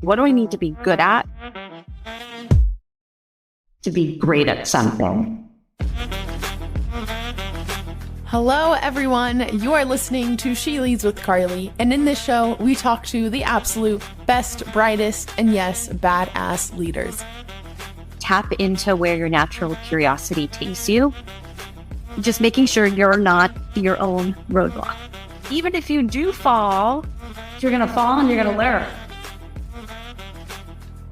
What do I need to be good at to be great at something? Hello, everyone. You are listening to She Leads with Carly. And in this show, we talk to the absolute best, brightest, and yes, badass leaders. Tap into where your natural curiosity takes you. Just making sure you're not your own roadblock. Even if you do fall, you're going to fall and you're going to learn.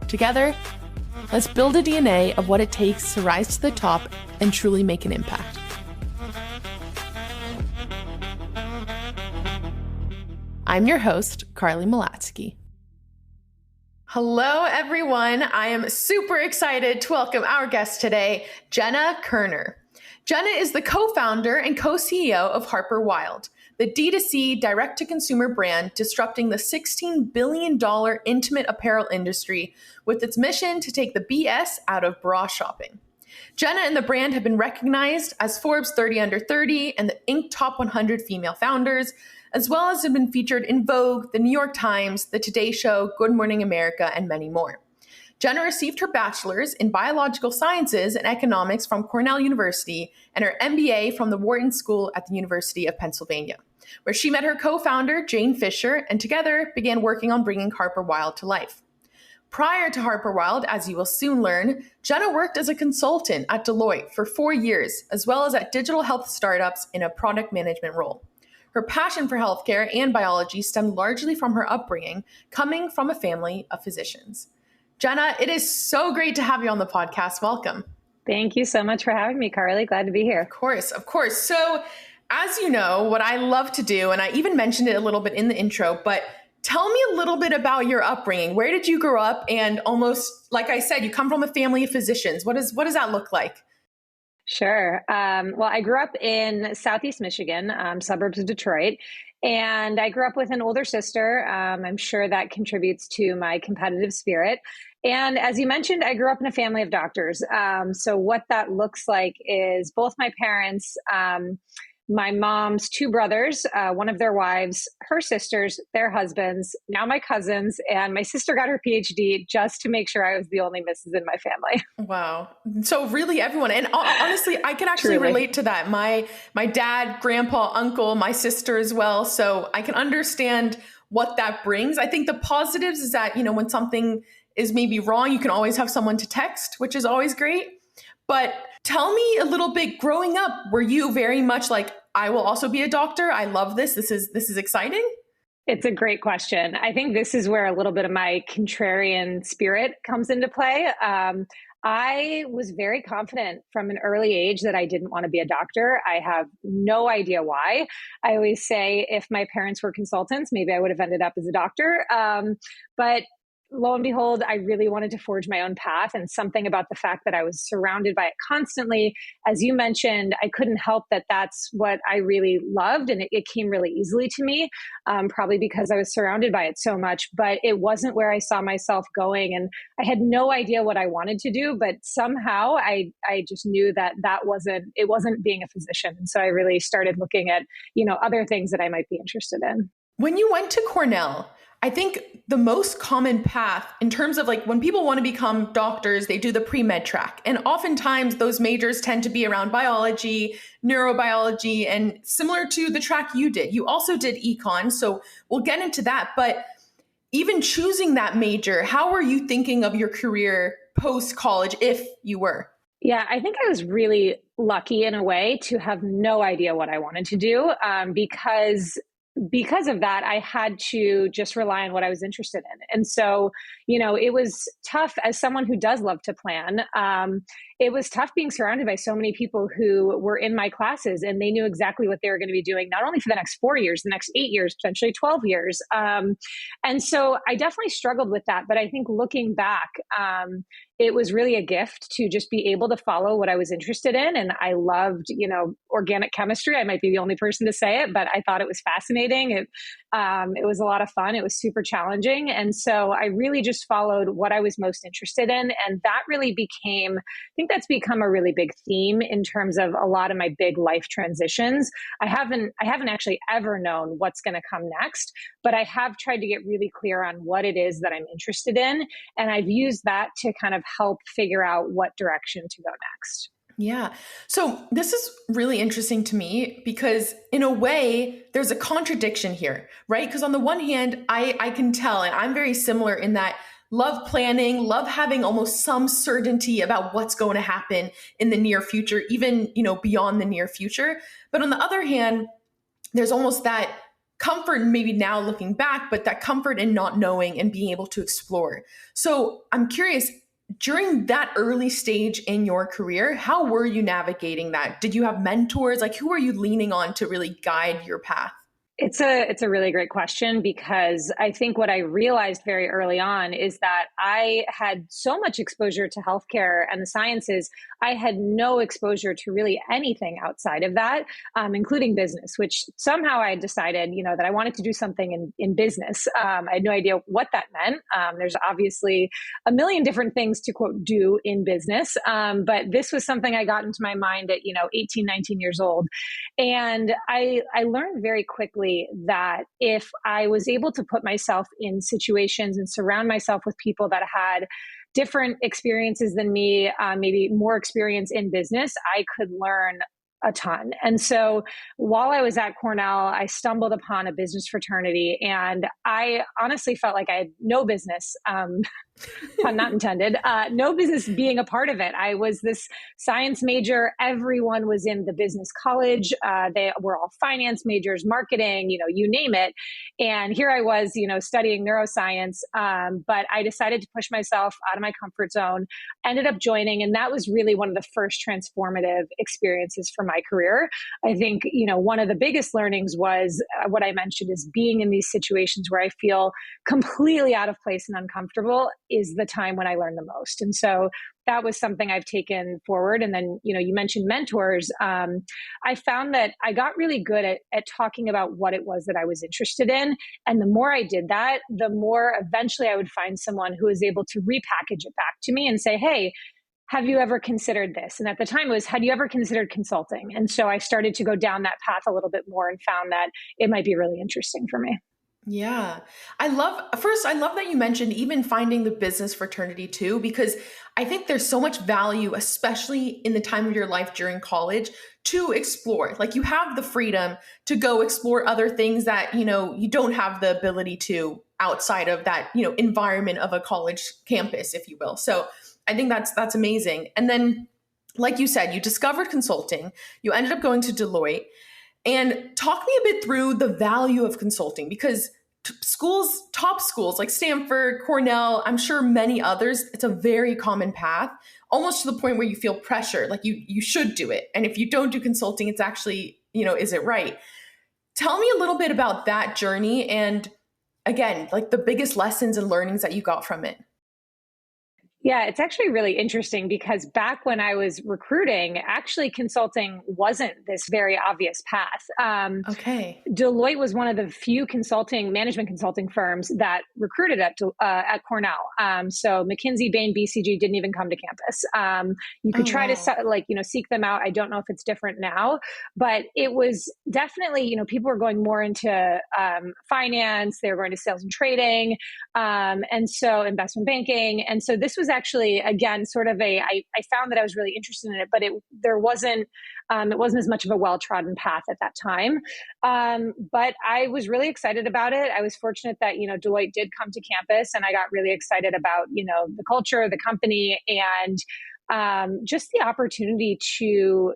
Together, let's build a DNA of what it takes to rise to the top and truly make an impact. I'm your host, Carly Malatsky. Hello, everyone. I am super excited to welcome our guest today, Jenna Kerner. Jenna is the co-founder and co-CEO of Harper Wilde, the D2C direct-to-consumer brand disrupting the $16 billion intimate apparel industry with its mission to take the BS out of bra shopping. Jenna and the brand have been recognized as Forbes 30 Under 30 and the Inc. Top 100 Female Founders, as well as have been featured in Vogue, the New York Times, The Today Show, Good Morning America, and many more. Jenna received her bachelor's in biological sciences and economics from Cornell University and her MBA from the Wharton School at the University of Pennsylvania, where she met her co-founder, Jane Fisher, and together began working on bringing Harper Wilde to life. Prior to Harper Wilde, as you will soon learn, Jenna worked as a consultant at Deloitte for 4 years, as well as at digital health startups in a product management role. Her passion for healthcare and biology stemmed largely from her upbringing, coming from a family of physicians. Jenna, it is so great to have you on the podcast. Welcome. Thank you so much for having me, Carly. Glad to be here. Of course, of course. So, as you know, what I love to do, and I even mentioned it a little bit in the intro, but tell me a little bit about your upbringing. Where did you grow up? And almost, like I said, you come from a family of physicians. What does that look like? Sure. Well, I grew up in Southeast Michigan, suburbs of Detroit, and I grew up with an older sister. I'm sure that contributes to my competitive spirit. And as you mentioned, I grew up in a family of doctors. So what that looks like is both my parents, my mom's two brothers, one of their wives, her sisters, their husbands, now my cousins, and my sister got her PhD just to make sure I was the only Mrs. in my family. Wow. So really everyone. And honestly, I can actually relate to that. My dad, grandpa, uncle, my sister as well. So I can understand what that brings. I think the positives is that, when something is maybe wrong, you can always have someone to text, which is always great. But tell me a little bit, growing up, were you very much like, I will also be a doctor? I love this. This is exciting. It's a great question. I think this is where a little bit of my contrarian spirit comes into play. I was very confident from an early age that I didn't want to be a doctor. I have no idea why. I always say if my parents were consultants, maybe I would have ended up as a doctor. But lo and behold, I really wanted to forge my own path, and something about the fact that I was surrounded by it constantly. As you mentioned, I couldn't help that that's what I really loved, and it came really easily to me, probably because I was surrounded by it so much, but it wasn't where I saw myself going, and I had no idea what I wanted to do, but somehow I just knew that it wasn't being a physician. And so I really started looking at, other things that I might be interested in. When you went to Cornell, I think the most common path in terms of like when people want to become doctors, they do the pre-med track. And oftentimes those majors tend to be around biology, neurobiology, and similar to the track you did. You also did econ, so we'll get into that. But even choosing that major, how were you thinking of your career post-college, if you were? Yeah, I think I was really lucky in a way to have no idea what I wanted to do because of that, I had to just rely on what I was interested in. And so, it was tough as someone who does love to plan. It was tough being surrounded by so many people who were in my classes and they knew exactly what they were going to be doing, not only for the next 4 years, the next 8 years, potentially 12 years. And so I definitely struggled with that. But I think looking back, it was really a gift to just be able to follow what I was interested in. And I loved, organic chemistry. I might be the only person to say it, but I thought it was fascinating. It was a lot of fun. It was super challenging. And so I really just followed what I was most interested in. And that really became, I think that's become a really big theme in terms of a lot of my big life transitions. I haven't actually ever known what's going to come next, but I have tried to get really clear on what it is that I'm interested in. And I've used that to kind of help figure out what direction to go next. Yeah. So this is really interesting to me because in a way, there's a contradiction here, right? Because on the one hand, I can tell, and I'm very similar in that love planning, love having almost some certainty about what's going to happen in the near future, even, beyond the near future. But on the other hand, there's almost that comfort, maybe now looking back, but that comfort in not knowing and being able to explore. So I'm curious, during that early stage in your career, how were you navigating that? Did you have mentors? Like, who were you leaning on to really guide your path? It's a really great question, because I think what I realized very early on is that I had so much exposure to healthcare and the sciences. I had no exposure to really anything outside of that, including business, which somehow I had decided, that I wanted to do something in business. I had no idea what that meant. There's obviously a million different things to quote do in business. But this was something I got into my mind at, 18, 19 years old. And I learned very quickly that if I was able to put myself in situations and surround myself with people that had different experiences than me, maybe more experience in business, I could learn a ton. And so while I was at Cornell, I stumbled upon a business fraternity, and I honestly felt like I had no business, pun not intended, no business being a part of it. I was this science major. Everyone was in the business college. They were all finance majors, marketing, you name it. And here I was, studying neuroscience. But I decided to push myself out of my comfort zone, ended up joining. And that was really one of the first transformative experiences for my career. I think, one of the biggest learnings was what I mentioned, is being in these situations where I feel completely out of place and uncomfortable is the time when I learn the most. And so that was something I've taken forward. And then, you mentioned mentors. I found that I got really good at talking about what it was that I was interested in. And the more I did that, the more eventually I would find someone who was able to repackage it back to me and say, hey, have you ever considered this? And at the time it was, had you ever considered consulting? And so I started to go down that path a little bit more and found that it might be really interesting for me. Yeah. I love that you mentioned even finding the business fraternity too, because I think there's so much value, especially in the time of your life during college, to explore. Like, you have the freedom to go explore other things that, you don't have the ability to outside of that, environment of a college campus, if you will. So I think that's amazing. And then, like you said, you discovered consulting, you ended up going to Deloitte. And talk me a bit through the value of consulting, because top schools like Stanford, Cornell, I'm sure many others, it's a very common path, almost to the point where you feel pressure, like you should do it. And if you don't do consulting, it's actually, is it right? Tell me a little bit about that journey. And again, like the biggest lessons and learnings that you got from it. Yeah, it's actually really interesting, because back when I was recruiting, actually consulting wasn't this very obvious path. Okay. Deloitte was one of the few management consulting firms that recruited at Cornell. So McKinsey, Bain, BCG didn't even come to campus. You could try to seek them out. I don't know if it's different now, but it was definitely, people were going more into finance. They were going to sales and trading, and so investment banking. And so this was actually, again, sort of I found that I was really interested in it, but it wasn't as much of a well-trodden path at that time. But I was really excited about it. I was fortunate that, Deloitte did come to campus, and I got really excited about, the culture, the company, and just the opportunity to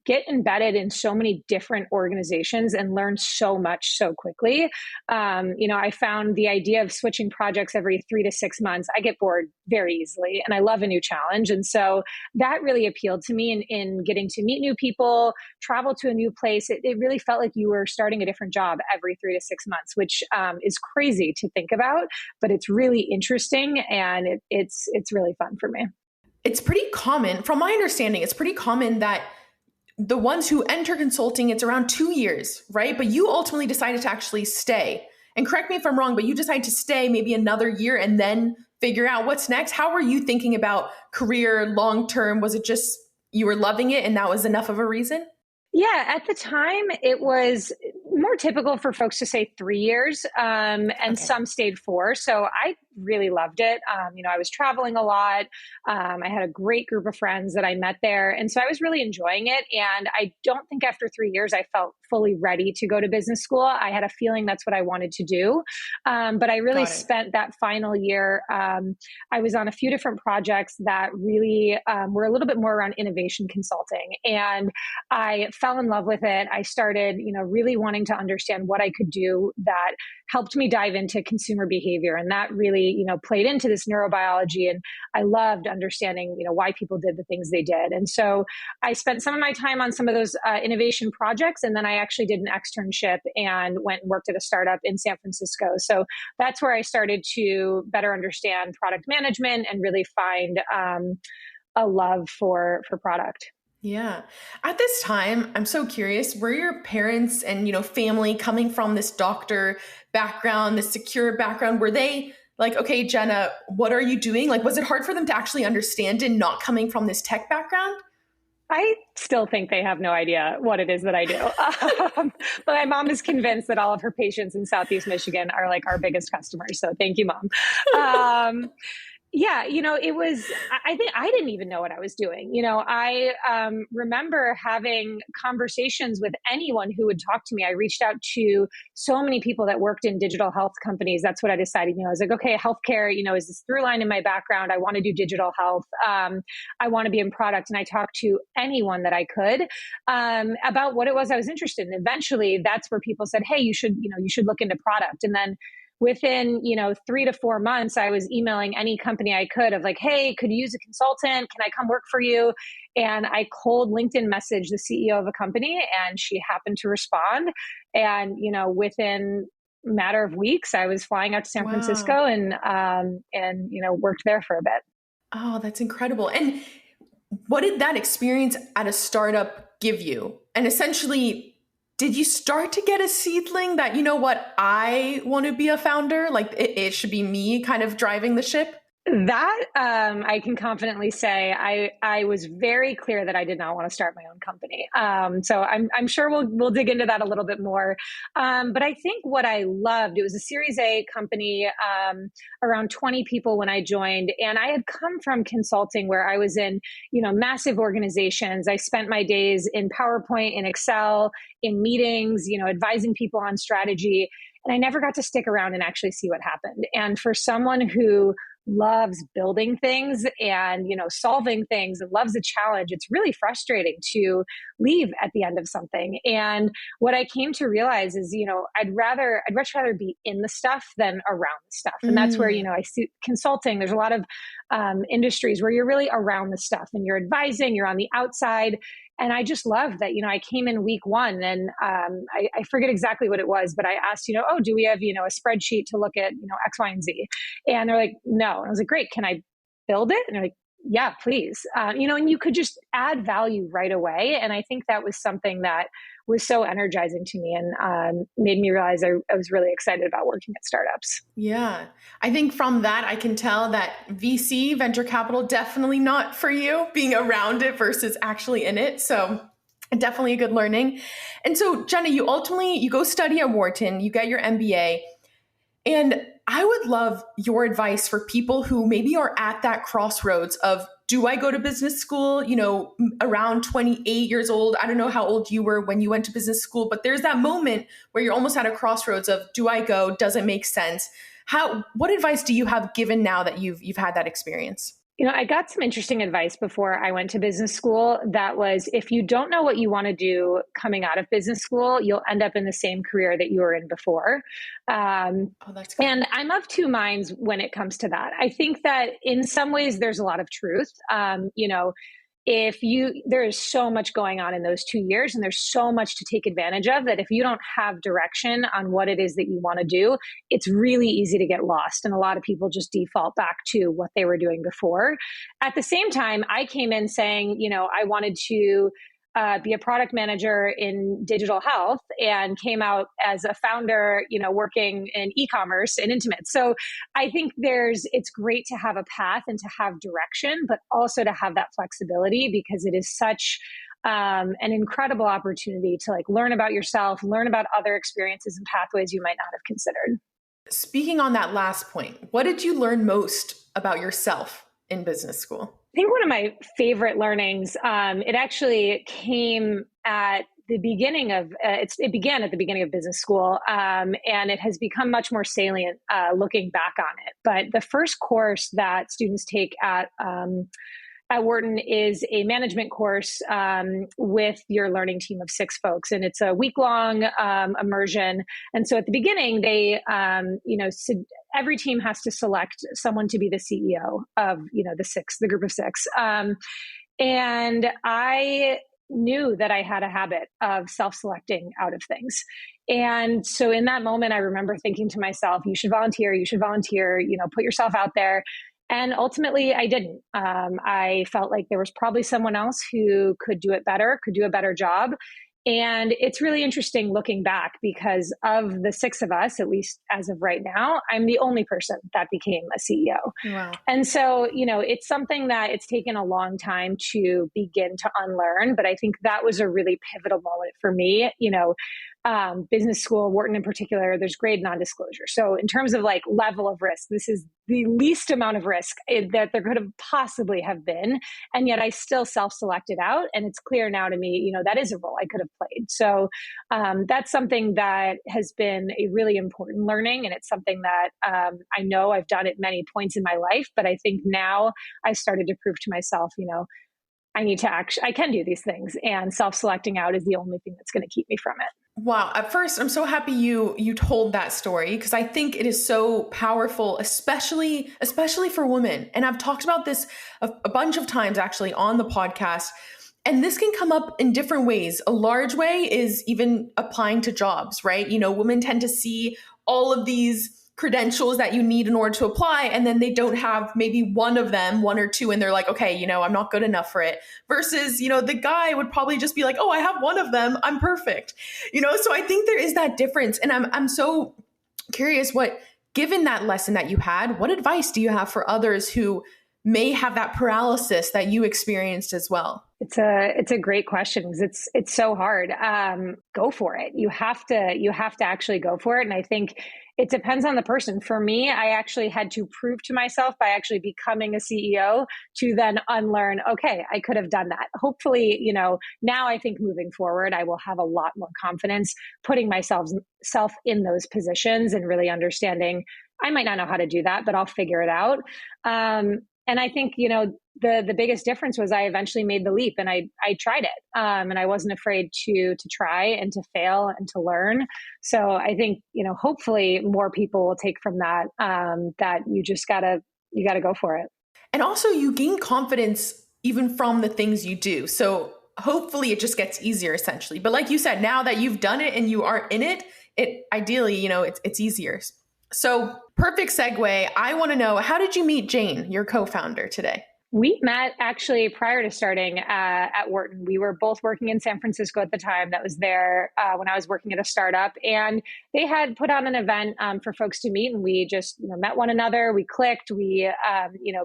get embedded in so many different organizations and learn so much so quickly. I found the idea of switching projects every 3 to 6 months, I get bored very easily, and I love a new challenge. And so that really appealed to me in getting to meet new people, travel to a new place. It really felt like you were starting a different job every 3 to 6 months, which is crazy to think about, but it's really interesting, and it's really fun for me. It's pretty common, from my understanding, it's pretty common that the ones who enter consulting, it's around 2 years, right? But you ultimately decided to actually stay. And correct me if I'm wrong, but you decided to stay maybe another year and then figure out what's next. How were you thinking about career long term? Was it just you were loving it and that was enough of a reason? Yeah, at the time, it was more typical for folks to say 3 years, and some stayed 4. So I really loved it. I was traveling a lot. I had a great group of friends that I met there. And so I was really enjoying it. And I don't think after 3 years, I felt fully ready to go to business school. I had a feeling that's what I wanted to do. But I really spent that final year. I was on a few different projects that really were a little bit more around innovation consulting. And I fell in love with it. I started, really wanting to understand what I could do that helped me dive into consumer behavior. And that really, played into this neurobiology. And I loved understanding, why people did the things they did. And so I spent some of my time on some of those innovation projects. And then I actually did an externship and went and worked at a startup in San Francisco. So that's where I started to better understand product management and really find a love for product. Yeah. At this time, I'm so curious, were your parents and, family coming from this doctor background, this secure background? Were they like, okay, Jenna, what are you doing? Like, was it hard for them to actually understand it, not coming from this tech background? I still think they have no idea what it is that I do. But my mom is convinced that all of her patients in Southeast Michigan are like our biggest customers. So thank you, Mom. Yeah, it was, I think I didn't even know what I was doing. I remember having conversations with anyone who would talk to me. I reached out to so many people that worked in digital health companies. That's what I decided. I was like, okay, healthcare, is this through line in my background? I want to do digital health. I want to be in product. And I talked to anyone that I could about what it was I was interested in. Eventually, that's where people said, hey, you should look into product. And then within, 3 to 4 months, I was emailing any company I could of like, hey, could you use a consultant? Can I come work for you? And I cold LinkedIn messaged the CEO of a company and she happened to respond. And, within a matter of weeks, I was flying out to San Francisco and worked there for a bit. Oh, that's incredible. And what did that experience at a startup give you? And essentially, did you start to get a seedling that, I want to be a founder? Like it should be me kind of driving the ship? That I can confidently say I was very clear that I did not want to start my own company. So I'm sure we'll dig into that a little bit more. But I think what I loved, it was a Series A company, around 20 people when I joined, and I had come from consulting where I was in massive organizations. I spent my days in PowerPoint, in Excel, in meetings, advising people on strategy, and I never got to stick around and actually see what happened. And for someone who loves building things and, solving things and loves a challenge, it's really frustrating to leave at the end of something. And what I came to realize is, I'd much rather be in the stuff than around the stuff. And that's where, I see consulting, there's a lot of industries where you're really around the stuff and you're advising, you're on the outside. And I just love that, I came in week 1 and I forget exactly what it was, but I asked, oh, do we have, a spreadsheet to look at, X, Y, and Z? And they're like, no. And I was like, great. Can I build it? And they're like, yeah, please. And you could just add value right away. And I think that was something that was so energizing to me and made me realize I was really excited about working at startups. Yeah. I think from that, I can tell that VC, venture capital, definitely not for you, being around it versus actually in it. So definitely a good learning. And so Jenna, you go study at Wharton, you get your MBA, and I would love your advice for people who maybe are at that crossroads of, do I go to business school, around 28 years old? I don't know how old you were when you went to business school, but there's that moment where you're almost at a crossroads of, do I go? Does it make sense? What advice do you have given now that you've had that experience? I got some interesting advice before I went to business school. That was, if you don't know what you want to do coming out of business school, you'll end up in the same career that you were in before. That's good. And I'm of two minds when it comes to that. I think that in some ways there's a lot of truth. There is so much going on in those 2 years, and there's so much to take advantage of, that if you don't have direction on what it is that you want to do, it's really easy to get lost. And a lot of people just default back to what they were doing before. At the same time, I came in saying, I wanted to be a product manager in digital health, and came out as a founder, working in e-commerce and intimates. So I think it's great to have a path and to have direction, but also to have that flexibility, because it is such an incredible opportunity to learn about yourself, learn about other experiences and pathways you might not have considered. Speaking on that last point, what did you learn most about yourself in business school? I think one of my favorite learnings, it actually came at the beginning of, it began at the beginning of business school, and it has become much more salient looking back on it. But the first course that students take at Wharton is a management course with your learning team of 6 folks. And it's a week-long immersion. And so at the beginning, they, every team has to select someone to be the CEO of, the group of 6. And I knew that I had a habit of self-selecting out of things. And so in that moment, I remember thinking to myself, you should volunteer, put yourself out there. And ultimately, I didn't. I felt like there was probably someone else who could do it better, could do a better job. And it's really interesting looking back, because of the 6 of us, at least as of right now, I'm the only person that became a CEO. Wow. And so, it's something that it's taken a long time to begin to unlearn. But I think that was a really pivotal moment for me. Business school, Wharton in particular, there's grade non-disclosure. So in terms of level of risk, this is the least amount of risk that there could have possibly have been. And yet I still self-selected out. And it's clear now to me, that is a role I could have played. So that's something that has been a really important learning. And it's something that I know I've done at many points in my life, but I think now I started to prove to myself, I can do these things, and self-selecting out is the only thing that's going to keep me from it. Wow. At first, I'm so happy you told that story, because I think it is so powerful, especially for women. And I've talked about this a bunch of times actually on the podcast. And this can come up in different ways. A large way is even applying to jobs, right? Women tend to see all of these credentials that you need in order to apply, and then they don't have maybe one of them, 1 or 2, and they're like, okay, I'm not good enough for it. Versus, the guy would probably just be like, oh, I have one of them, I'm perfect. So I think there is that difference. And I'm so curious, given that lesson that you had, what advice do you have for others who may have that paralysis that you experienced as well? It's a great question, because it's so hard. Go for it. You have to actually go for it. And I think it depends on the person. For me, I actually had to prove to myself by actually becoming a CEO to then unlearn, okay, I could have done that. Hopefully, now I think moving forward, I will have a lot more confidence putting myself in those positions and really understanding I might not know how to do that, but I'll figure it out. And I think, the biggest difference was I eventually made the leap, and I tried it. And I wasn't afraid to try and to fail and to learn. So I think, hopefully more people will take from that, that you gotta go for it. And also you gain confidence even from the things you do. So hopefully it just gets easier essentially. But like you said, now that you've done it and you are in it, ideally, it's easier. So perfect segue. I want to know, how did you meet Jane, your co-founder, today? We met actually prior to starting at Wharton. We were both working in San Francisco at the time. That was there when I was working at a startup, and they had put on an event for folks to meet, and we just met one another. We clicked. We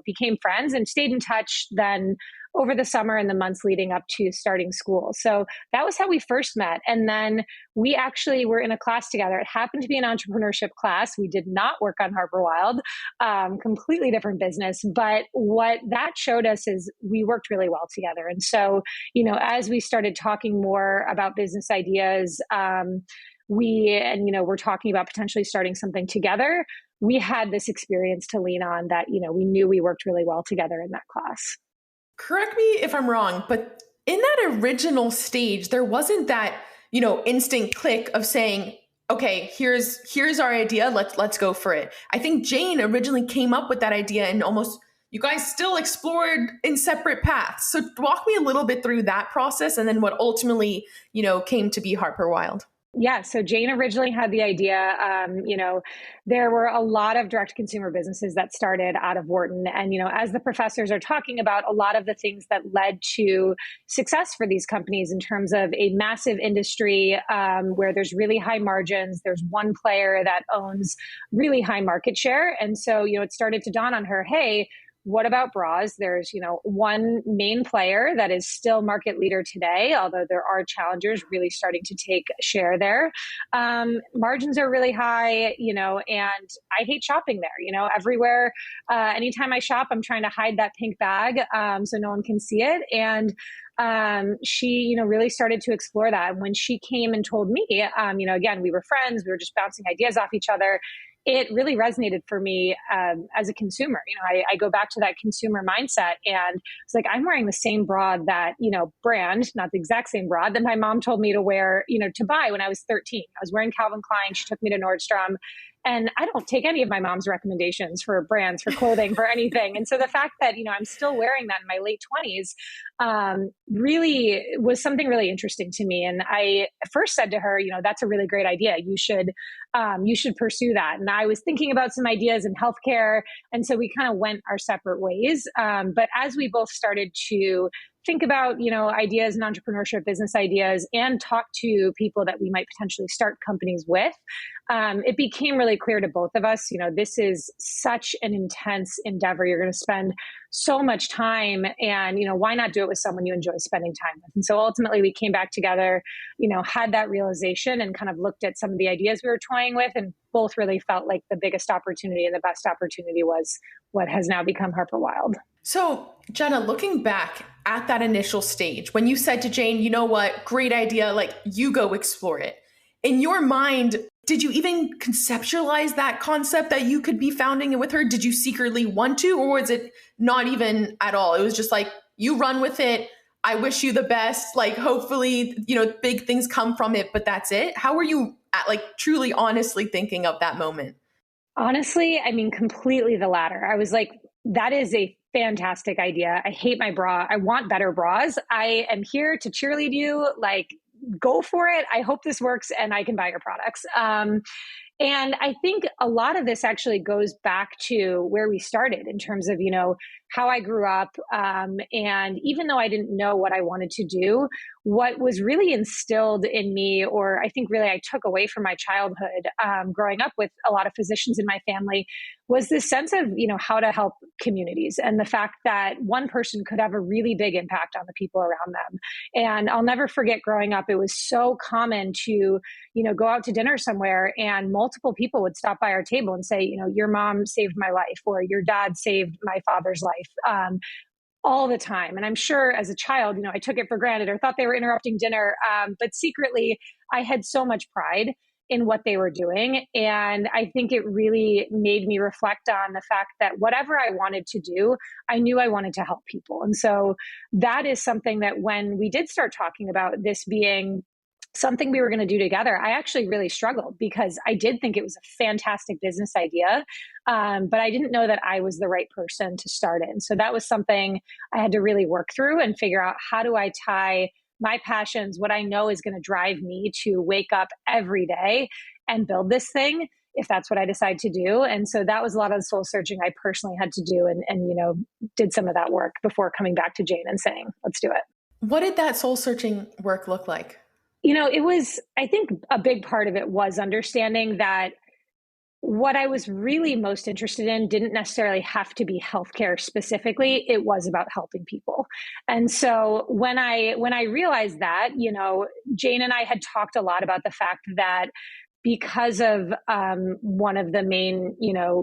became friends and stayed in touch then over the summer and the months leading up to starting school. So that was how we first met. And then we actually were in a class together. It happened to be an entrepreneurship class. We did not work on Harper Wilde, completely different business. But what that showed us is we worked really well together. And so, as we started talking more about business ideas, we're talking about potentially starting something together. We had this experience to lean on that, we knew we worked really well together in that class. Correct me if I'm wrong, but in that original stage, there wasn't that, instant click of saying, okay, here's our idea. Let's go for it. I think Jane originally came up with that idea and almost you guys still explored in separate paths. So walk me a little bit through that process and then what ultimately, came to be Harper Wilde. Yeah. So Jane originally had the idea, there were a lot of direct consumer businesses that started out of Wharton. And, as the professors are talking about a lot of the things that led to success for these companies in terms of a massive industry where there's really high margins, there's one player that owns really high market share. And so, it started to dawn on her, hey, what about bras? There's, one main player that is still market leader today, although there are challengers really starting to take share there. Margins are really high, and I hate shopping there, everywhere. Anytime I shop, I'm trying to hide that pink bag so no one can see it. And she, really started to explore that. And when she came and told me, again, we were friends, we were just bouncing ideas off each other. It really resonated for me as a consumer. I go back to that consumer mindset and it's like, I'm wearing the same bra that, brand, not the exact same bra that my mom told me to wear, to buy when I was 13. I was wearing Calvin Klein. She took me to Nordstrom. And I don't take any of my mom's recommendations for brands, for clothing, for anything. And so the fact that, I'm still wearing that in my late 20s really was something really interesting to me. And I first said to her, that's a really great idea. You should pursue that. And I was thinking about some ideas in healthcare. And so we kind of went our separate ways. But as we both started to think about, ideas and entrepreneurship, business ideas, and talk to people that we might potentially start companies with, it became really clear to both of us, this is such an intense endeavor. You're going to spend so much time and, why not do it with someone you enjoy spending time with? And so ultimately we came back together, had that realization and kind of looked at some of the ideas we were toying with and both really felt like the biggest opportunity and the best opportunity was what has now become Harper Wilde. So Jenna, looking back at that initial stage, when you said to Jane, you know what, great idea, like you go explore it. In your mind, did you even conceptualize that concept that you could be founding it with her? Did you secretly want to, or was it not even at all? It was just like, you run with it. I wish you the best. Like, hopefully, big things come from it, but that's it. How were you truly, honestly thinking of that moment? Honestly, completely the latter. I was like, that is a fantastic idea. I hate my bra. I want better bras. I am here to cheerlead you. Like, go for it. I hope this works and I can buy your products. And I think a lot of this actually goes back to where we started in terms of, how I grew up. And even though I didn't know what I wanted to do, what was really instilled in me, or I think really I took away from my childhood, growing up with a lot of physicians in my family, was this sense of, how to help communities and the fact that one person could have a really big impact on the people around them. And I'll never forget growing up, it was so common to, go out to dinner somewhere and multiple people would stop by our table and say, your mom saved my life or your dad saved my father's life. All the time. And I'm sure as a child, I took it for granted or thought they were interrupting dinner. But secretly, I had so much pride in what they were doing. And I think it really made me reflect on the fact that whatever I wanted to do, I knew I wanted to help people. And so that is something that when we did start talking about this being something we were going to do together, I actually really struggled because I did think it was a fantastic business idea, but I didn't know that I was the right person to start it. And so that was something I had to really work through and figure out, how do I tie my passions, what I know is going to drive me to wake up every day and build this thing, if that's what I decide to do. And so that was a lot of the soul searching I personally had to do and did some of that work before coming back to Jane and saying, let's do it. What did that soul searching work look like? It was, I think a big part of it was understanding that what I was really most interested in didn't necessarily have to be healthcare specifically. It was about helping people. And so when I realized that, Jane and I had talked a lot about the fact that because of one of the main,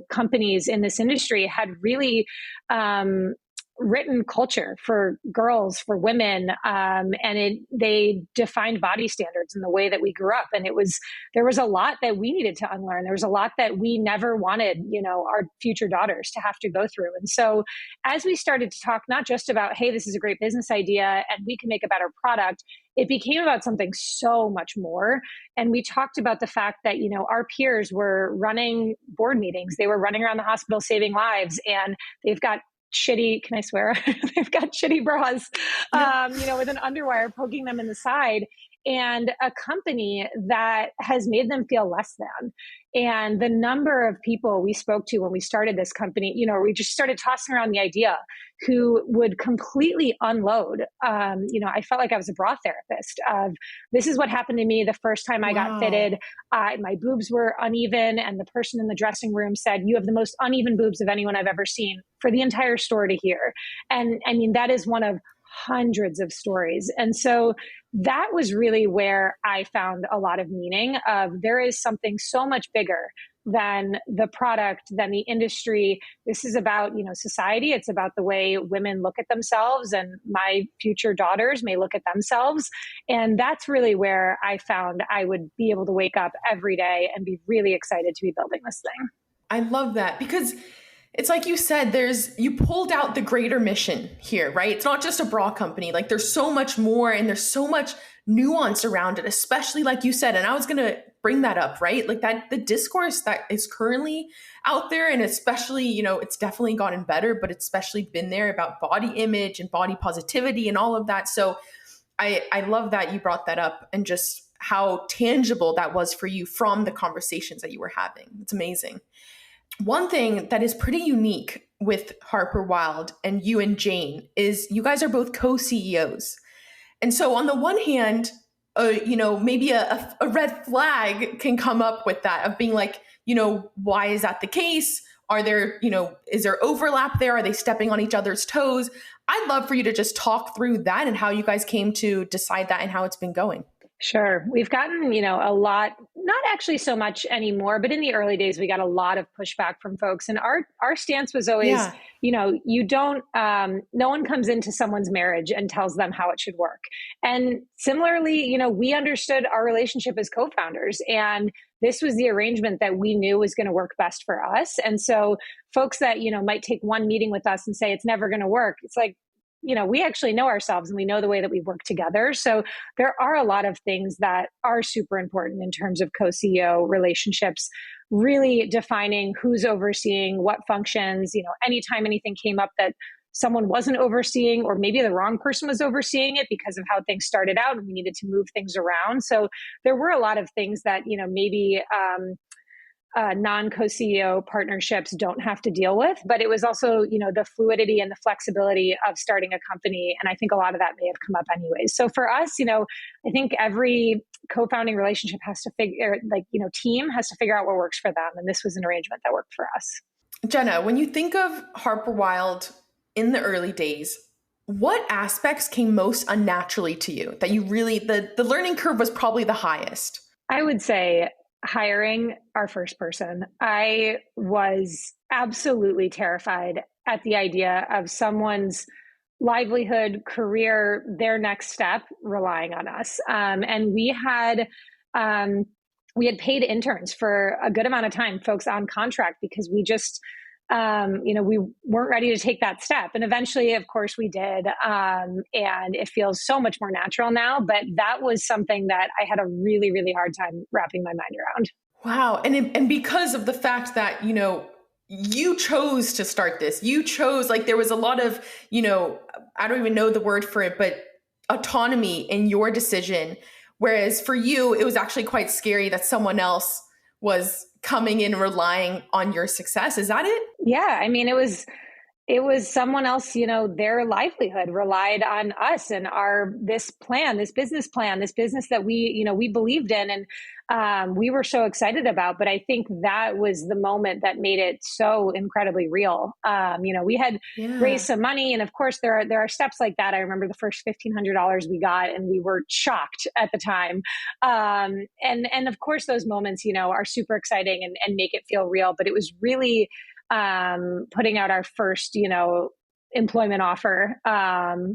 companies in this industry had really written culture for girls, for women, and they defined body standards in the way that we grew up. And there was a lot that we needed to unlearn. There was a lot that we never wanted, our future daughters to have to go through. And so as we started to talk, not just about, hey, this is a great business idea and we can make a better product, it became about something so much more. And we talked about the fact that, our peers were running board meetings. They were running around the hospital saving lives, and they've got shitty, can I swear? They've got shitty bras, with an underwire poking them in the side, and a company that has made them feel less than. And the number of people we spoke to when we started this company, we just started tossing around the idea, who would completely unload. I felt like I was a bra therapist of, this is what happened to me the first time I got fitted. My boobs were uneven, and the person in the dressing room said, you have the most uneven boobs of anyone I've ever seen, for the entire store to hear. And I mean, that is one of hundreds of stories. And so that was really where I found a lot of meaning of, there is something so much bigger than the product, than the industry. This is about, society. It's about the way women look at themselves, and my future daughters may look at themselves. And that's really where I found I would be able to wake up every day and be really excited to be building this thing. I love that, because it's like you said, you pulled out the greater mission here, right? It's not just a bra company. Like, there's so much more, and there's so much nuance around it, especially like you said, and I was going to bring that up, right? Like that, the discourse that is currently out there, and especially, it's definitely gotten better, but it's especially been there about body image and body positivity and all of that. So I love that you brought that up, and just how tangible that was for you from the conversations that you were having. It's amazing. One thing that is pretty unique with Harper Wilde and you and Jane is you guys are both co-CEOs. And so on the one hand, maybe a red flag can come up with that of being like, why is that the case? Are there, is there overlap there? Are they stepping on each other's toes? I'd love for you to just talk through that and how you guys came to decide that and how it's been going. Sure. We've gotten, a lot, not actually so much anymore, but in the early days, we got a lot of pushback from folks. And our stance was always, you don't, no one comes into someone's marriage and tells them how it should work. And similarly, we understood our relationship as co-founders, and this was the arrangement that we knew was going to work best for us. And so folks that, might take one meeting with us and say it's never going to work, it's like, we actually know ourselves, and we know the way that we work together. So there are a lot of things that are super important in terms of co-CEO relationships, really defining who's overseeing what functions. Anytime anything came up that someone wasn't overseeing, or maybe the wrong person was overseeing it because of how things started out and we needed to move things around. So there were a lot of things that, maybe non-co-CEO partnerships don't have to deal with, but it was also, the fluidity and the flexibility of starting a company. And I think a lot of that may have come up anyways. So for us, I think every co-founding relationship has to team has to figure out what works for them. And this was an arrangement that worked for us. Jenna, when you think of Harper Wilde in the early days, what aspects came most unnaturally to you that you really, the learning curve was probably the highest? I would say hiring our first person. I was absolutely terrified at the idea of someone's livelihood, career, their next step relying on us. And we had paid interns for a good amount of time, folks on contract, because we just, we weren't ready to take that step. And eventually, of course, we did. And it feels so much more natural now. But that was something that I had a really, really hard time wrapping my mind around. Wow. And because of the fact that, you chose to start this, you chose, like, there was a lot of, I don't even know the word for it, but autonomy in your decision. Whereas for you, it was actually quite scary that someone else was coming in, relying on your success. Is that it? Yeah. I mean, it was it was someone else, their livelihood relied on us and this business plan, this business that we believed in and we were so excited about. But I think that was the moment that made it so incredibly real. We had raised some money, and of course there are steps like that. I remember the first $1,500 we got, and we were shocked at the time. And of course those moments, are super exciting and make it feel real. But it was really putting out our first, employment offer,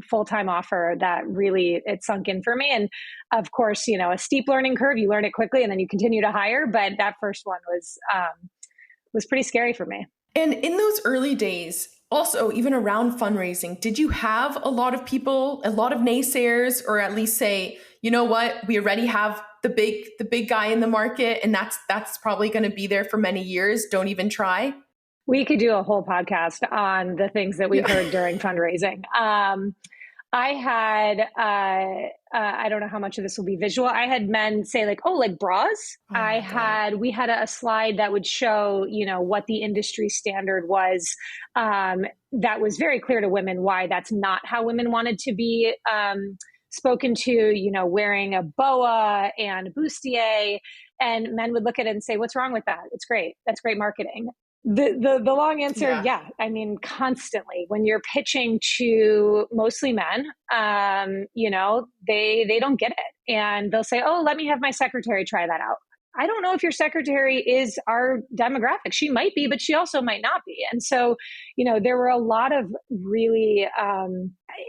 full-time offer that really, it sunk in for me. And of course, a steep learning curve, you learn it quickly and then you continue to hire. But that first one was pretty scary for me. And in those early days, also, even around fundraising, did you have a lot of people, a lot of naysayers, or at least say, you know what, we already have the big guy in the market, and that's probably going to be there for many years. Don't even try. We could do a whole podcast on the things that we heard during fundraising. I had, I don't know how much of this will be visual. I had men say like bras. We had a slide that would show, what the industry standard was. That was very clear to women why that's not how women wanted to be spoken to, wearing a boa and bustier, and men would look at it and say, what's wrong with that? It's great. That's great marketing. The long answer, yeah. I mean, constantly when you're pitching to mostly men, they don't get it, and they'll say, "Oh, let me have my secretary try that out." I don't know if your secretary is our demographic. She might be, but she also might not be. And so, there were a lot of really,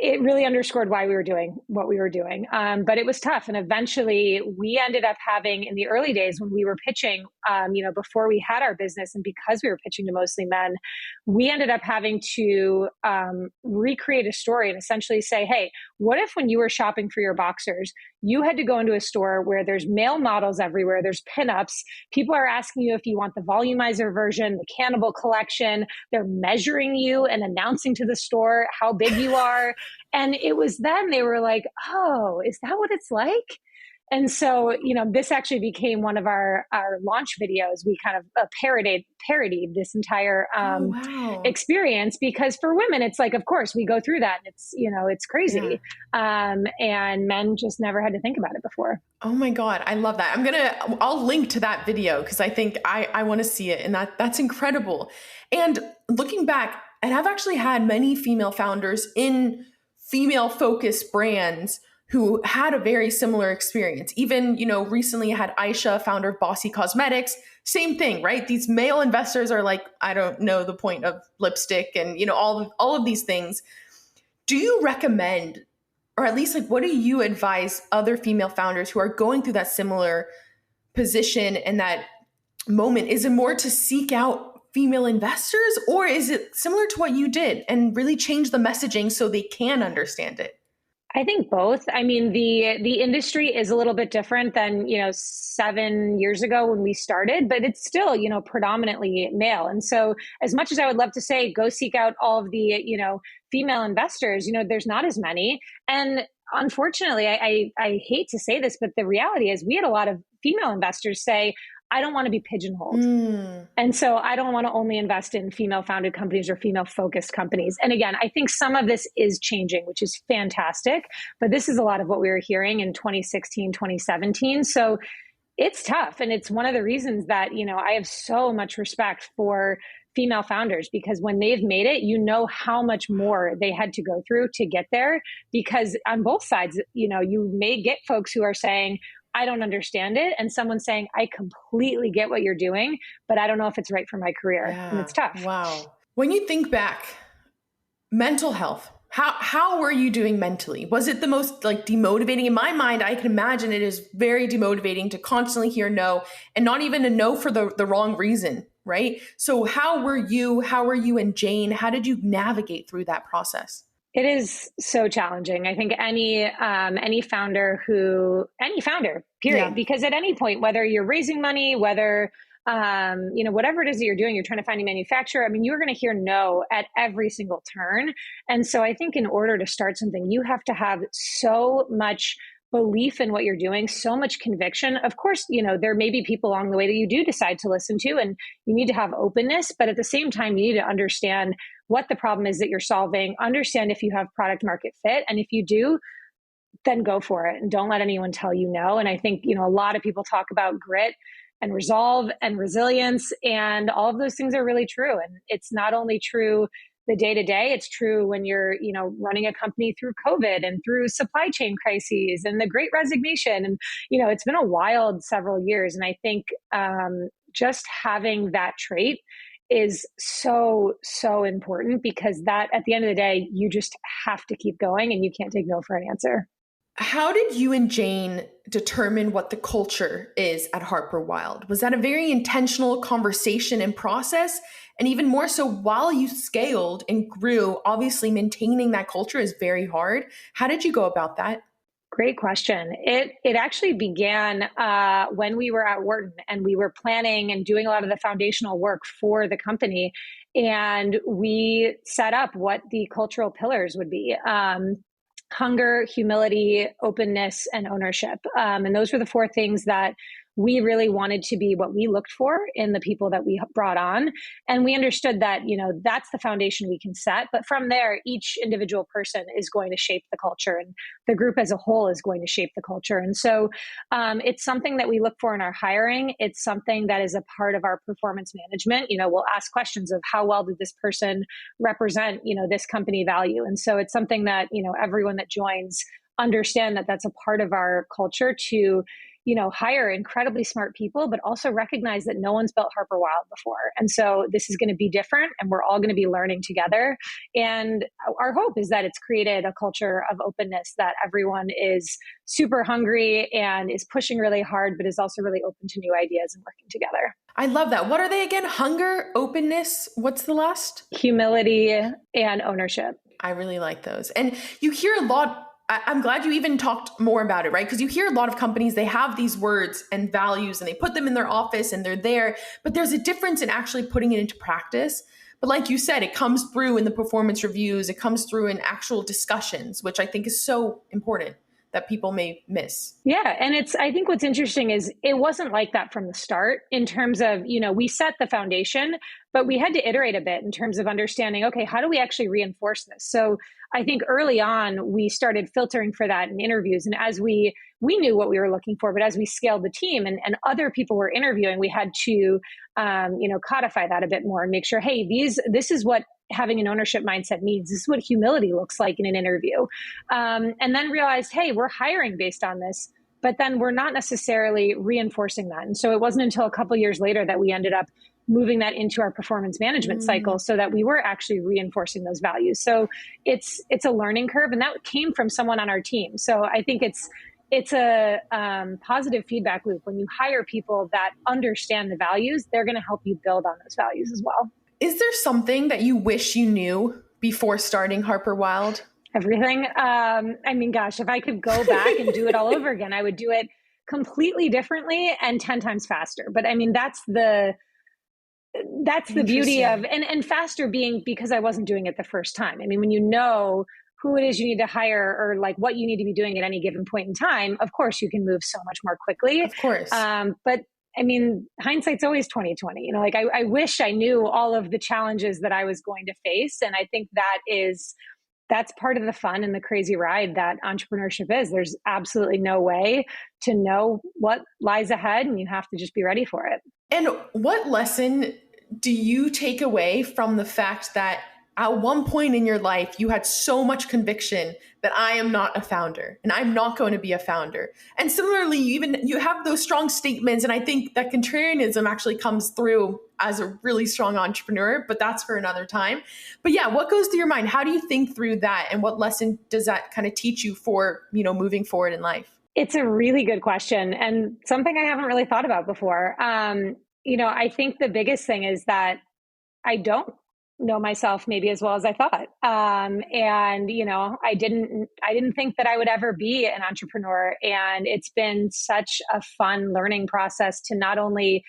it really underscored why we were doing what we were doing. But it was tough. And eventually we ended up having, in the early days when we were pitching, before we had our business and because we were pitching to mostly men, we ended up having to recreate a story and essentially say, hey, what if when you were shopping for your boxers, you had to go into a store where there's male models everywhere, there's pinups, people are asking you if you want the volumizer version, the cannibal collection, they're measuring you and announcing to the store how big you are. And it was then they were like, oh, is that what it's like? And so, this actually became one of our launch videos. We kind of parodied this entire experience, because for women, it's like, of course, we go through that and it's crazy. Yeah. And men just never had to think about it before. Oh my God. I love that. I'll link to that video because I think I want to see it. And that's incredible. And looking back, and I've actually had many female founders in female focused brands who had a very similar experience. Even, recently I had Aisha, founder of Bossy Cosmetics, same thing, right? These male investors are like, I don't know the point of lipstick and, all of these things. Do you recommend, or at least what do you advise other female founders who are going through that similar position and that moment? Is it more to seek out female investors, or is it similar to what you did and really change the messaging so they can understand it? I think both. I mean, the industry is a little bit different than, 7 years ago when we started, but it's still, predominantly male. And so as much as I would love to say, go seek out all of the, female investors, there's not as many. And unfortunately, I hate to say this, but the reality is we had a lot of female investors say, I don't want to be pigeonholed. And so I don't want to only invest in female founded companies or female focused companies. And again, I think some of this is changing, which is fantastic. But this is a lot of what we were hearing in 2016, 2017. So it's tough. And it's one of the reasons that, I have so much respect for female founders, because when they've made it, how much more they had to go through to get there. Because on both sides, you may get folks who are saying, I don't understand it. And someone saying, I completely get what you're doing, but I don't know if it's right for my career. Yeah. And it's tough. Wow. When you think back, mental health, how were you doing mentally? Was it the most demotivating? In my mind, I can imagine it is very demotivating to constantly hear no, and not even a no for the wrong reason, right? So how were you and Jane? How did you navigate through that process? It is so challenging. I think any founder, period, yeah. Because at any point, whether you're raising money, whether, whatever it is that you're doing, you're trying to find a manufacturer. I mean, you're going to hear no at every single turn. And so I think in order to start something, you have to have so much belief in what you're doing, so much conviction. Of course, there may be people along the way that you do decide to listen to, and you need to have openness, but at the same time, you need to understand what the problem is that you're solving, understand if you have product market fit. And if you do, then go for it and don't let anyone tell you no. And I think, a lot of people talk about grit and resolve and resilience, and all of those things are really true. And it's not only true the day to day, it's true when you're, running a company through COVID and through supply chain crises and the Great Resignation. And, it's been a wild several years. And I think just having that trait is so, so important, because that at the end of the day, you just have to keep going and you can't take no for an answer. How did you and Jane determine what the culture is at Harper Wilde? Was that a very intentional conversation and process? And even more so, while you scaled and grew, obviously maintaining that culture is very hard. How did you go about that? Great question. It actually began when we were at Wharton, and we were planning and doing a lot of the foundational work for the company. And we set up what the cultural pillars would be. Hunger, humility, openness, and ownership. And those were the four things that we really wanted to be what we looked for in the people that we brought on. And we understood that, that's the foundation we can set. But from there, each individual person is going to shape the culture, and the group as a whole is going to shape the culture. And so it's something that we look for in our hiring. It's something that is a part of our performance management. We'll ask questions of how well did this person represent, this company value. And so it's something that, everyone that joins understand that that's a part of our culture to hire incredibly smart people, but also recognize that no one's built Harper Wilde before. And so this is going to be different, and we're all going to be learning together. And our hope is that it's created a culture of openness, that everyone is super hungry and is pushing really hard, but is also really open to new ideas and working together. I love that. What are they again? Hunger, openness. What's the last? Humility and ownership. I really like those. And you hear a lot. I'm glad you even talked more about it, right? Because you hear a lot of companies, they have these words and values and they put them in their office and they're there, but there's a difference in actually putting it into practice. But like you said, it comes through in the performance reviews, it comes through in actual discussions, which I think is so important that people may miss. Yeah. And I think what's interesting is it wasn't like that from the start in terms of, we set the foundation, but we had to iterate a bit in terms of understanding, okay, how do we actually reinforce this? So I think early on, we started filtering for that in interviews. And as we knew what we were looking for, but as we scaled the team and other people were interviewing, we had to, codify that a bit more and make sure, hey, this is what having an ownership mindset means. This is what humility looks like in an interview. And then realized, hey, we're hiring based on this, but then we're not necessarily reinforcing that. And so it wasn't until a couple of years later that we ended up moving that into our performance management cycle so that we were actually reinforcing those values. So it's a learning curve, and that came from someone on our team. So I think it's a positive feedback loop. When you hire people that understand the values, they're going to help you build on those values as well. Is there something that you wish you knew before starting Harper Wilde? Everything. Gosh, if I could go back and do it all over again, I would do it completely differently and 10 times faster. But that's the beauty of, and faster being because I wasn't doing it the first time. When you know who it is you need to hire or like what you need to be doing at any given point in time, of course you can move so much more quickly. Of course. But hindsight's always 2020. I wish I knew all of the challenges that I was going to face. And I think that's part of the fun and the crazy ride that entrepreneurship is. There's absolutely no way to know what lies ahead, and you have to just be ready for it. And what lesson do you take away from the fact that at one point in your life, you had so much conviction that I am not a founder and I'm not going to be a founder? And similarly, you have those strong statements. And I think that contrarianism actually comes through as a really strong entrepreneur, but that's for another time. But yeah, what goes through your mind? How do you think through that? And what lesson does that kind of teach you for, moving forward in life? It's a really good question and something I haven't really thought about before. I think the biggest thing is that I don't know myself maybe as well as I thought. I didn't think that I would ever be an entrepreneur. And it's been such a fun learning process to not only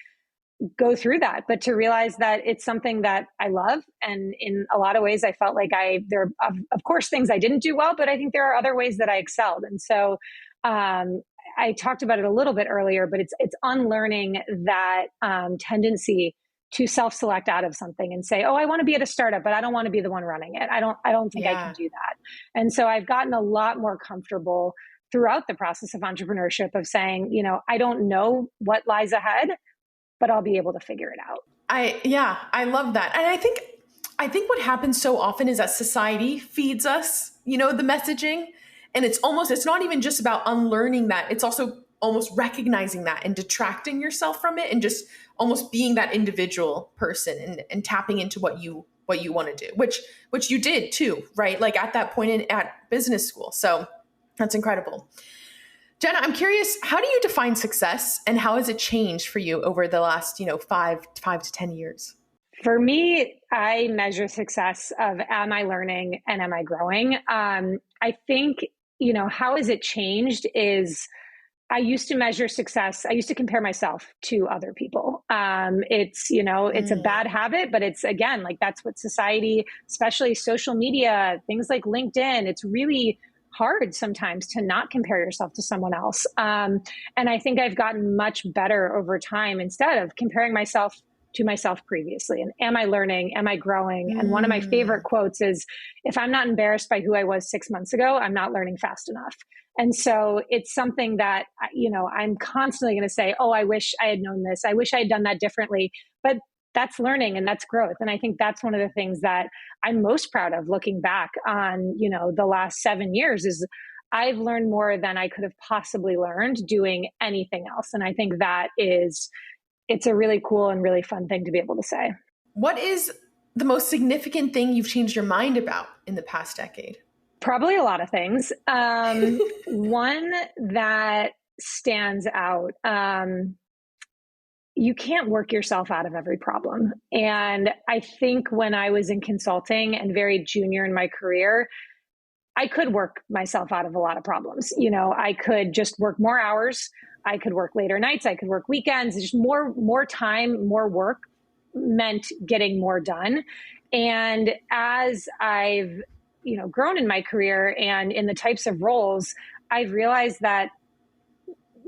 go through that, but to realize that it's something that I love. And in a lot of ways, I felt like there are, of course, things I didn't do well, but I think there are other ways that I excelled. And so I talked about it a little bit earlier, but it's unlearning that tendency to self-select out of something and say, oh, I want to be at a startup, but I don't want to be the one running it. I don't think I can do that. And so I've gotten a lot more comfortable throughout the process of entrepreneurship of saying, I don't know what lies ahead, but I'll be able to figure it out. I love that. And I think what happens so often is that society feeds us, the messaging. And it's not even just about unlearning that. It's also almost recognizing that and detracting yourself from it and just almost being that individual person and tapping into what you want to do, which you did too, right? Like at that point at business school. So that's incredible. Jenna, I'm curious, how do you define success and how has it changed for you over the last, 5 to 10 years? For me, I measure success of am I learning and am I growing? I think, how has it changed is I used to measure success. I used to compare myself to other people. It's a bad habit, but it's again, like that's what society, especially social media, things like LinkedIn, it's really hard sometimes to not compare yourself to someone else. And I think I've gotten much better over time instead of comparing myself to myself previously. And am I learning? Am I growing? And one of my favorite quotes is, if I'm not embarrassed by who I was 6 months ago, I'm not learning fast enough. And so it's something that, I'm constantly going to say, oh, I wish I had known this. I wish I had done that differently. But that's learning and that's growth. And I think that's one of the things that I'm most proud of looking back on, the last 7 years is I've learned more than I could have possibly learned doing anything else. And I think that it's a really cool and really fun thing to be able to say. What is the most significant thing you've changed your mind about in the past decade? Probably a lot of things. One that stands out, you can't work yourself out of every problem. And I think when I was in consulting and very junior in my career, I could work myself out of a lot of problems. I could just work more hours. I could work later nights. I could work weekends. Just more time, more work meant getting more done. And as I've, grown in my career and in the types of roles, I've realized that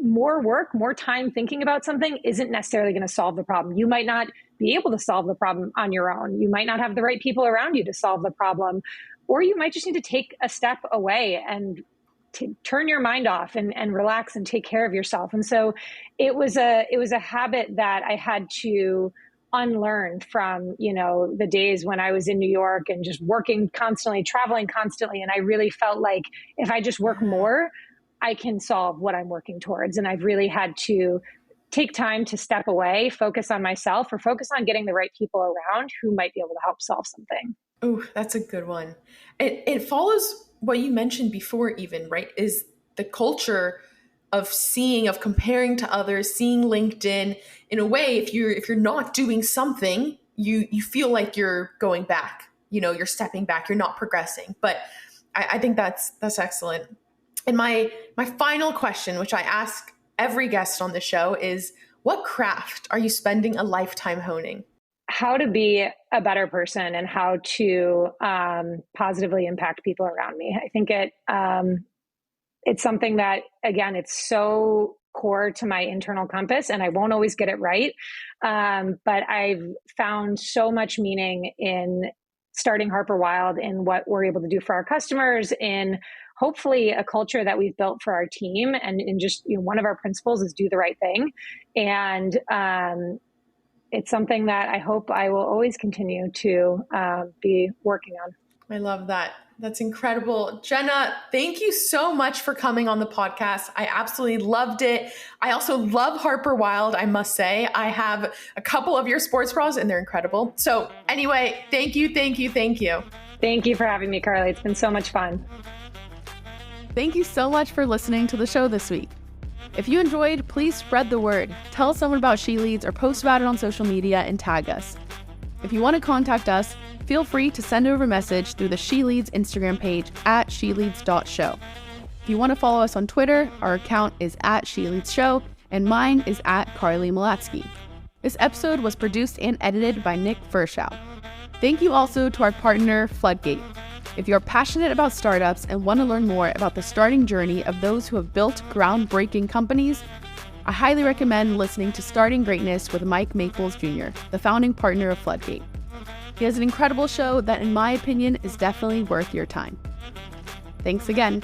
more work, more time thinking about something isn't necessarily going to solve the problem. You might not be able to solve the problem on your own. You might not have the right people around you to solve the problem, or you might just need to take a step away and turn your mind off and relax and take care of yourself. And so it was a habit that I had to unlearn from, the days when I was in New York and just working constantly, traveling constantly. And I really felt like if I just work more, I can solve what I'm working towards. And I've really had to take time to step away, focus on myself, or focus on getting the right people around who might be able to help solve something. Oh, that's a good one. It follows what you mentioned before even, right? Is the culture of comparing to others, seeing LinkedIn. In a way, if you're not doing something, you feel like you're going back, you're stepping back, you're not progressing. But I think that's excellent. And my final question, which I ask every guest on the show, is what craft are you spending a lifetime honing? How to be a better person and how to positively impact people around me. I think it's something that, again, it's so core to my internal compass and I won't always get it right. But I've found so much meaning in starting Harper Wilde and what we're able to do for our customers, in hopefully a culture that we've built for our team. And in just, one of our principles is do the right thing. And it's something that I hope I will always continue to be working on. I love that. That's incredible. Jenna, thank you so much for coming on the podcast. I absolutely loved it. I also love Harper Wilde, I must say. I have a couple of your sports bras and they're incredible. So anyway, thank you. Thank you for having me, Carly. It's been so much fun. Thank you so much for listening to the show this week. If you enjoyed, please spread the word. Tell someone about She Leads or post about it on social media and tag us. If you want to contact us, feel free to send over a message through the She Leads Instagram page at sheleads.show. If you want to follow us on Twitter, our account is at SheLeadsShow and mine is at Carly Malatsky. This episode was produced and edited by Nick Furshow. Thank you also to our partner, Floodgate. If you're passionate about startups and want to learn more about the starting journey of those who have built groundbreaking companies, I highly recommend listening to Starting Greatness with Mike Maples Jr., the founding partner of Floodgate. He has an incredible show that, in my opinion, is definitely worth your time. Thanks again.